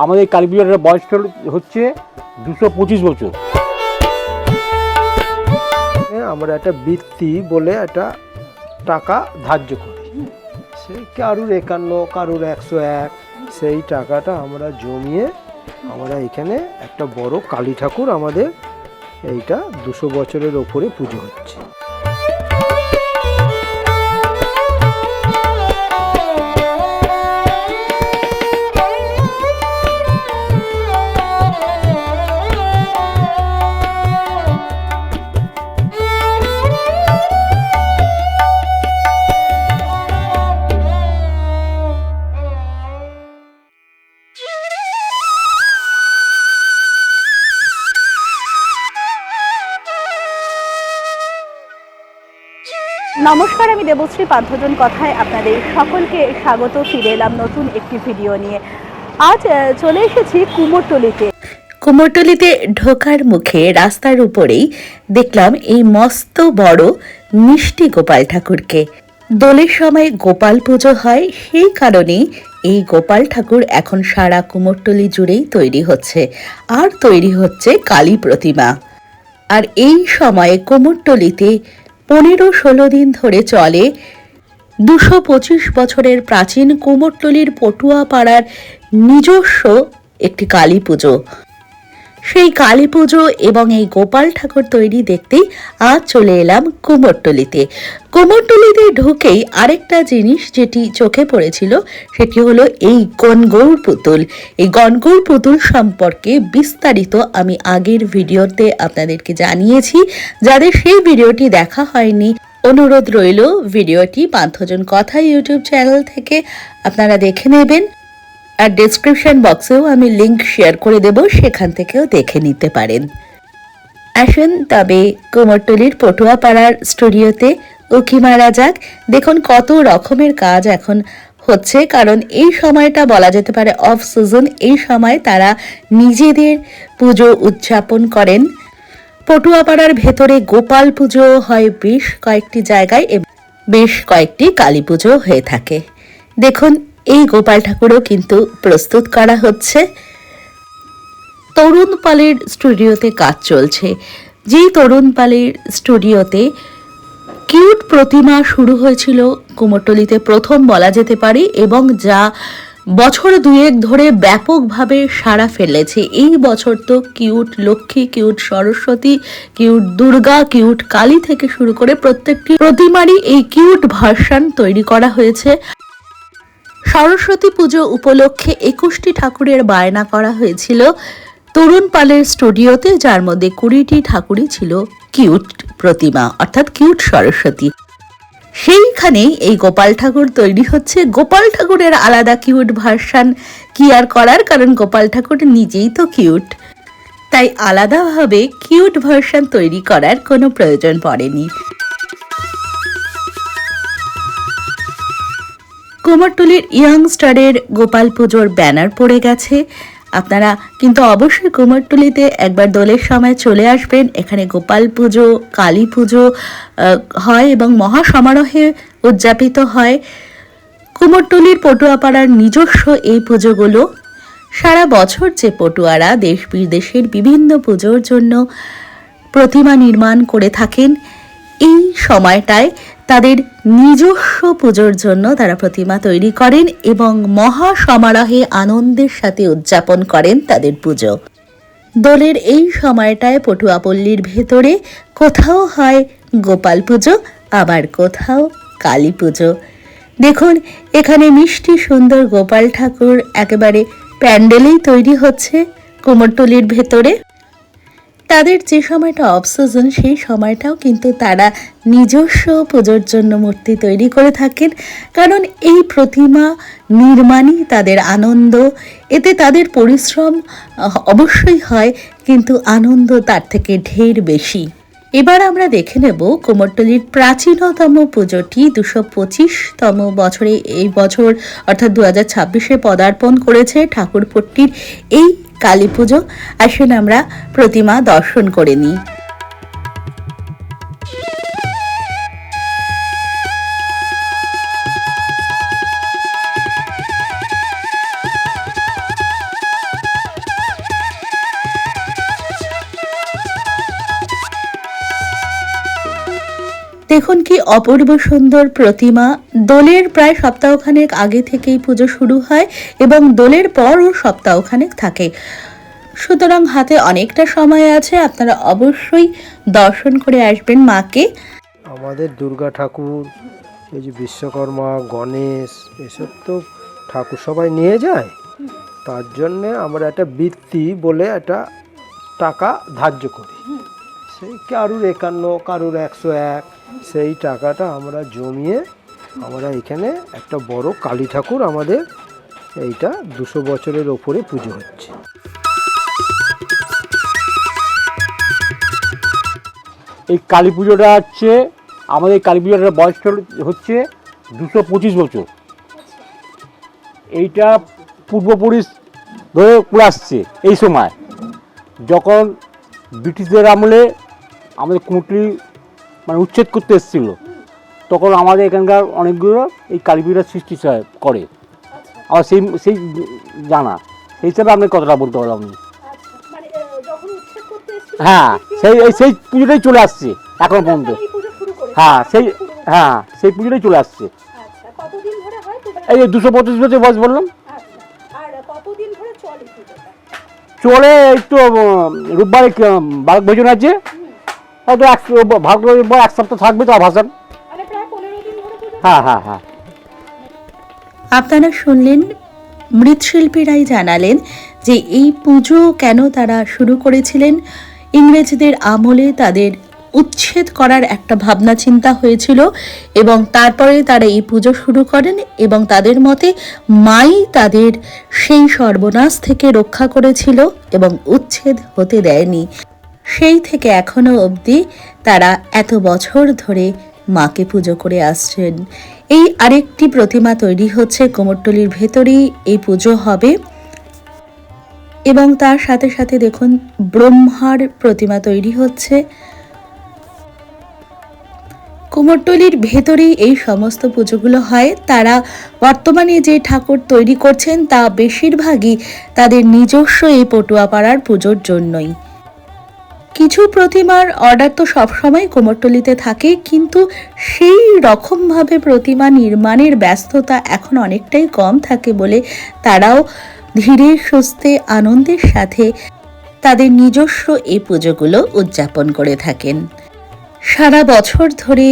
আমাদের কালী পুজোর বয়স হচ্ছে 225 বছর। আমরা একটা বৃত্তি বলে একটা টাকা ধার্য করি, সেই কারুর 51, কারুর 101, সেই টাকাটা আমরা জমিয়ে আমরা এখানে একটা বড় কালী ঠাকুর, আমাদের এইটা 200 বছরের ওপরে পুজো হচ্ছে। নমস্কার, আমি দেবশ্রী পান্থজন কথায় আপনাদের সকলকে স্বাগত। ফিরে এলাম নতুন একটি ভিডিও নিয়ে। আজ চলে এসেছি কুমোরটুলিতে। কুমোরটুলিতে ঢোকার মুখে রাস্তার উপরেই দেখলাম এই মস্ত বড় মিষ্টি গোপাল ঠাকুরকে। দোলের সময় গোপাল পুজো হয়, সেই কারণেই এই গোপাল ঠাকুর এখন সারা কুমোরটুলি জুড়েই তৈরি হচ্ছে, আর তৈরি হচ্ছে কালী প্রতিমা। আর এই সময়ে কুমোরটুলিতে 15-16 দিন ধরে চলে 225 বছরের প্রাচীন কুমোরটুলির পটুয়াপাড়ার নিজস্ব একটি কালী পুজো। সেই কালী পুজো এবং এই গোপাল ঠাকুর তৈরি দেখতেই আজ চলে এলাম কুমোরটুলিতে। কুমোরটুলিতে ঢুকেই আরেকটা জিনিস যেটি চোখে পড়েছিল সেটি হলো এই গনগৌর পুতুল। এই গনগৌর পুতুল সম্পর্কে বিস্তারিত আমি আগের ভিডিওতে আপনাদেরকে জানিয়েছি। যাদের সেই ভিডিওটি দেখা হয়নি, অনুরোধ রইল ভিডিওটি পান্থজন কথা ইউটিউব চ্যানেল থেকে আপনারা দেখে নেবেন। আর ডেসক্রিপশন বক্সেও আমি লিংক শেয়ার করে দেব, সেখান থেকেও দেখে নিতে পারেন। আসুন তবে কুমোরটুলির পটুয়াপাড়ার স্টুডিওতে উঁকি মারা যাক। দেখুন কত রকমের কাজ এখন হচ্ছে, কারণ এই সময়টা বলা যেতে পারে অফ সিজন। এই সময় তারা নিজেদের পুজো উদযাপন করেন। পটুয়াপাড়ার ভেতরে গোপাল পুজো হয় বেশ কয়েকটি জায়গায় এবং বেশ কয়েকটি কালী পুজো হয়ে থাকে। দেখুন এই গোপাল ঠাকুরও কিন্তু প্রস্তুত করা হচ্ছে। তরুণ পালের স্টুডিওতে কাজ চলছে। যেই তরুণ পালের স্টুডিওতে কিউট প্রতিমা শুরু হয়েছিল কুমোরটুলিতে প্রথম বলা যেতে পারে, এবং যা বছর দুয়েক ধরে ব্যাপকভাবে সাড়া ফেলেছে। এই বছর তো cute Lakshmi, cute Saraswati, cute Durga, cute Kali থেকে শুরু করে প্রত্যেকটি প্রতিমারই এই কিউট ভার্সন তৈরি করা হয়েছে। সরস্বতী পুজো উপলক্ষে 21টি ঠাকুরের বায়না করা হয়েছিল তরুণ পালের স্টুডিওতে, যার মধ্যে 20টি ঠাকুরই ছিল কিউট প্রতিমা, অর্থাৎ কিউট সরস্বতী। সেইখানেই এই গোপাল ঠাকুর তৈরি হচ্ছে। গোপাল ঠাকুরের আলাদা কিউট ভার্সন কি আর করার, কারণ গোপাল ঠাকুর নিজেই তো কিউট, তাই আলাদাভাবে কিউট ভার্সন তৈরি করার কোনো প্রয়োজন পড়েনি। কুমোরটুলির ইয়ং স্টারের গোপাল পুজোর ব্যানার পড়ে গেছে। আপনারা কিন্তু অবশ্যই কুমোরটুলিতে একবার দোলের সময় চলে আসবেন। এখানে গোপাল পুজো, কালী পুজো হয় এবং মহা সমারোহে উদযাপিত হয়। কুমোরটুলির পটুয়াপাড়ার নিজস্ব এই পুজোগুলো সারা বছর যে পটুয়ারা দেশ বিদেশের বিভিন্ন পুজোর জন্য প্রতিমা নির্মাণ করে থাকেন, এই সময়টায় তাদের নিজস্ব পুজোর জন্য তারা প্রতিমা তৈরি করেন এবং মহা সমারোহে আনন্দের সাথে উদযাপন করেন তাদের পুজো। দোলের এই সময়টায় পটুয়াপল্লীর ভেতরে কোথাও হয় গোপাল পুজো, আবার কোথাও কালী পুজো। দেখুন এখানে মিষ্টি সুন্দর গোপাল ঠাকুর একেবারে প্যান্ডেলেই তৈরি হচ্ছে কুমোরটুলির ভেতরে। তাদের যে সময়টা অফ সিজন, সেই সময়টাও কিন্তু তারা নিজস্ব পুজোর জন্য মূর্তি তৈরি করে থাকেন, কারণ এই প্রতিমা নির্মাণই তাদের আনন্দ। এতে তাদের পরিশ্রম অবশ্যই হয়, কিন্তু আনন্দ তার থেকে ঢের বেশি। এবার আমরা দেখে নেব কুমোরটুলির প্রাচীনতম পুজোটি। 225তম বছরে এই বছর অর্থাৎ 2026-এ পদার্পণ করেছে ঠাকুরপট্টির এই কালী পুজো। আসুন আমরা প্রতিমা দর্শন করে নিই। দেখুন কি অপূর্ব সুন্দর প্রতিমা। দোলের প্রায় সপ্তাহখানেক আগে থেকেই পুজো শুরু হয় এবং দোলের পরও সপ্তাহখানেক থাকে, সুতরাং হাতে অনেকটা সময় আছে। আপনারা অবশ্যই দর্শন করে আসবেন মাকে। আমাদের দুর্গা ঠাকুর, এই যে বিশ্বকর্মা, গণেশ, এসব তো ঠাকুর সবাই নিয়ে যায়। তার জন্যে আমরা একটা বৃত্তি বলে একটা টাকা ধার্য করি। সেই কারুর 51, কারুর 101, সেই টাকাটা আমরা জমিয়ে আমরা এখানে একটা বড় কালী ঠাকুর, আমাদের এইটা 200 বছরের ওপরে পুজো হচ্ছে। এই কালী পুজোটা হচ্ছে, আমাদের এই কালী পুজোটার বয়স হচ্ছে 225 বছর। এইটা পূর্বপুরুষ ধরে করে আসছে। এই সময় যখন ব্রিটিশদের আমলে আমাদের কুমোরটুলি মানে উচ্ছেদ করতে এসেছিলো, তখন আমাদের এখানকার অনেকগুলো এই কালী পুজোর সৃষ্টি করে। আমার সেই জানা, সেই হিসাবে আপনি কথাটা বলতে পারলাম আপনি। হ্যাঁ, সেই পুজোটাই চলে আসছে এখন পর্যন্ত। হ্যাঁ, সেই পুজোটাই চলে আসছে। এই যে 225 বছর বয়স বললাম। চলে এই তো রোববারে বালক ভোজন আছে, হয়তো ভাগ 1 সপ্তাহ থাকবে তো ভাষণ। হ্যাঁ। আপনারা শুনলেন, মৃৎশিল্পীরাই জানালেন যে এই পুজো কেন তারা শুরু করেছিলেন। ইংরেজদের আমলে তাদের উচ্ছেদ করার একটা ভাবনা চিন্তা হয়েছিল এবং তারপরে তারা এই পুজো শুরু করেন এবং তাদের মতে মাই তাদের সেই সর্বনাশ থেকে রক্ষা করেছিল এবং উচ্ছেদ হতে দেয়নি। সেই থেকে এখনো অবধি তারা এত বছর ধরে মাকে পুজো করে আসছেন। এই আরেকটি প্রতিমা তৈরি হচ্ছে কুমোরটুলির ভেতরেই এই পুজো হবে এবং তার সাথে সাথে দেখুন ব্রহ্মার প্রতিমা তৈরি হচ্ছে। কুমোরটুলির ভেতরেই এই সমস্ত পুজোগুলো হয়। তারা বর্তমানে যে ঠাকুর তৈরি করছেন তা বেশিরভাগই তাদের নিজস্ব এই পটুয়াপাড়ার পুজোর জন্যই। কিছু প্রতিমার অর্ডার তো সবসময় কুমোরটুলিতে থাকে, কিন্তু সেই রকমভাবে প্রতিমা নির্মাণের ব্যস্ততা এখন অনেকটাই কম থাকে বলে তারাও ধীরে সুস্থে আনন্দের সাথে তাদের নিজস্ব এই পুজোগুলো উদযাপন করে থাকেন। সারা বছর ধরে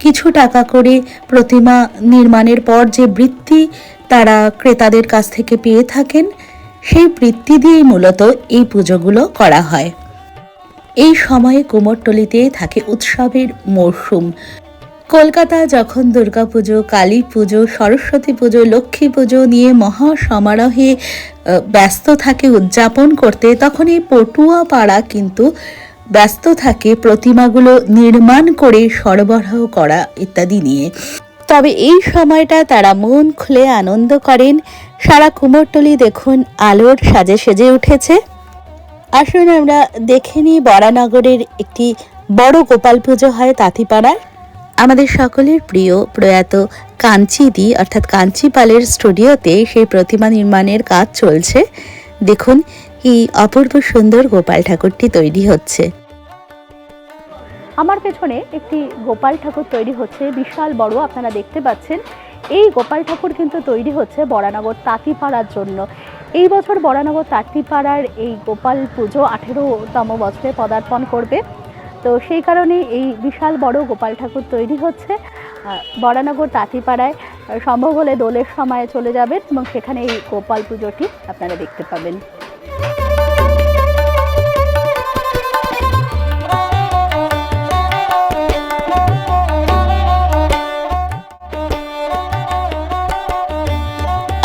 কিছু টাকা করে প্রতিমা নির্মাণের পর যে বৃত্তি তারা ক্রেতাদের কাছ থেকে পেয়ে থাকেন, সেই বৃত্তি দিয়েই মূলত এই পুজোগুলো করা হয়। এই সময়ে কুমোরটুলিতে থাকে উৎসবের মরশুম। কলকাতা যখন দুর্গাপুজো, কালী পুজো, সরস্বতী পুজো, লক্ষ্মী পুজো নিয়ে মহা সমারোহে ব্যস্ত থাকে উদযাপন করতে, তখন এই পটুয়াপাড়া কিন্তু ব্যস্ত থাকে প্রতিমাগুলো নির্মাণ করে সরবরাহ করা ইত্যাদি নিয়ে। তবে এই সময়টা তারা মন খুলে আনন্দ করেন। সারা কুমোরটুলি দেখুন আলোর সাজে সেজে উঠেছে। আসুন আমরা দেখে নিই বরানগরের একটি বড় গোপাল পুজো হয় তাঁতিপাড়ার। আমাদের সকলের প্রিয় প্রয়াত কাঞ্চিদি অর্থাৎ কাঞ্চিপালের স্টুডিওতে সেই প্রতিমা নির্মাণের কাজ চলছে। দেখুন এই অপূর্ব সুন্দর গোপাল ঠাকুরটি তৈরি হচ্ছে। আমার পেছনে একটি গোপাল ঠাকুর তৈরি হচ্ছে, বিশাল বড়, আপনারা দেখতে পাচ্ছেন। এই গোপাল ঠাকুর কিন্তু তৈরি হচ্ছে বরানগর তাঁতিপাড়ার জন্য। এই বছর বরানগর তাঁতিপাড়ার এই গোপাল পুজো 18তম বছরে পদার্পণ করবে। তো সেই কারণে এই বিশাল বড় গোপাল ঠাকুর তৈরি হচ্ছে বরানগর তাঁতিপাড়ায়। সম্ভব হলে দোলের সময় চলে যাবেন এবং সেখানে এই গোপাল পুজোটি আপনারা দেখতে পাবেন।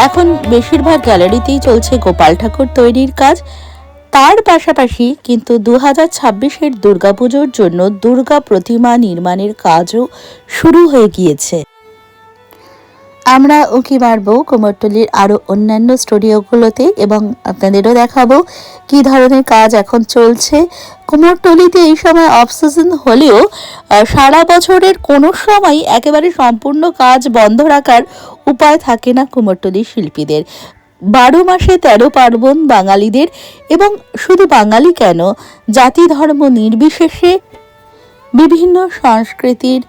এখন বেশিরভাগ গ্যালারিতেই চলছে গোপাল ঠাকুর তৈরির কাজ। তার পাশাপাশি কিন্তু 2026-এর দুর্গাপুজোর জন্য দুর্গা প্রতিমা নির্মাণের কাজও শুরু হয়ে গিয়েছে। আমরা উঁকি মারব কুমোরটুলির আরও অন্যান্য স্টুডিওগুলোতে এবং আপনাদেরও দেখাবো কি ধরনের কাজ এখন চলছে। কুমোরটুলিতে এই সময় অফ সিজন হলেও সারা বছরের কোনো সময় একেবারে সম্পূর্ণ কাজ বন্ধ রাখার উপায় থাকে না কুমোরটুলির শিল্পীদের। 12 মাসে 13 পার্বণ বাঙালিদের, এবং শুধু বাঙালি কেন, জাতি ধর্ম নির্বিশেষে বিভিন্ন সংস্কৃতির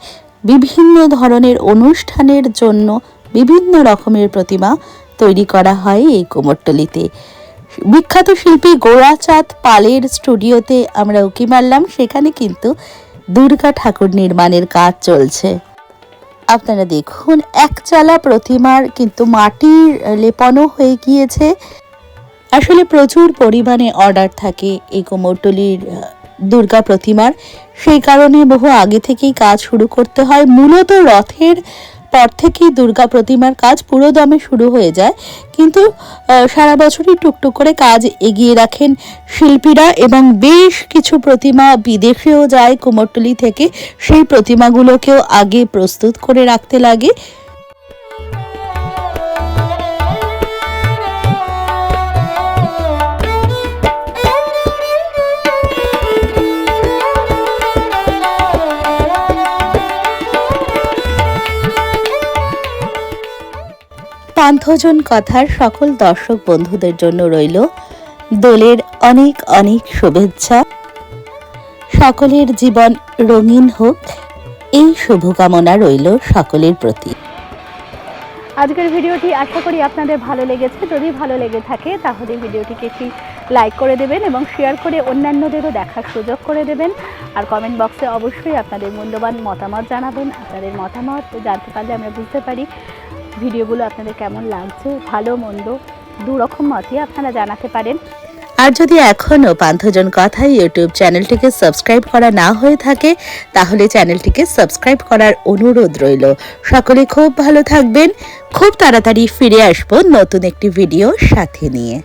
বিভিন্ন ধরনের অনুষ্ঠানের জন্য বিভিন্ন রকমের প্রতিমা তৈরি করা হয় এই কুমোরটুলিতে। বিখ্যাত শিল্পী গোরাচাঁদ পালের স্টুডিওতে আমরা উকি মারলাম, সেখানে কিন্তু দুর্গা ঠাকুর নির্মাণের কাজ চলছে। আপনারা দেখুন, একচালা প্রতিমার কিন্তু মাটির লেপনও হয়ে গিয়েছে। আসলে প্রচুর পরিমাণে অর্ডার থাকে এই কুমোরটুলির দুর্গা প্রতিমার, সেই কারণে বহু আগে থেকেই কাজ শুরু করতে হয়। মূলত রথের পর থেকেই দুর্গা প্রতিমার কাজ পুরো দমে শুরু হয়ে যায়, কিন্তু সারা বছরই টুকটুক করে কাজ এগিয়ে রাখেন শিল্পীরা, এবং বেশ কিছু প্রতিমা বিদেশেও যায় কুমোরটুলি থেকে। সেই প্রতিমাগুলোকেও আগে প্রস্তুত করে রাখতে লাগে। পান্থজন কথার সকল দর্শক বন্ধুদের জন্য রইল দোলের অনেক অনেক শুভেচ্ছা। সকলের জীবন রঙিন হোক, এই শুভকামনা রইল সকলের প্রতি। আজকের ভিডিওটি আশা করি আপনাদের ভালো লেগেছে। যদি ভালো লেগে থাকে তাহলে ভিডিওটিকে একটি লাইক করে দেবেন এবং শেয়ার করে অন্যান্যদেরও দেখার সুযোগ করে দেবেন। আর কমেন্ট বক্সে অবশ্যই আপনাদের মূল্যবান মতামত জানাবেন। আপনাদের মতামত জানতে পারলে আমরা বুঝতে পারি ভিডিওগুলো আপনাদের কেমন লাগছে। ভালো মন্দ দুরকম মতই আপনারা জানাতে পারেন। আর যদি এখনও পান্থজন কথা ইউটিউব চ্যানেলটিকে সাবস্ক্রাইব করা না হয়ে থাকে, তাহলে চ্যানেলটিকে সাবস্ক্রাইব করার অনুরোধ রইল। সকলে খুব ভালো থাকবেন। খুব তাড়াতাড়ি ফিরে আসবো নতুন একটি ভিডিও সাথে নিয়ে।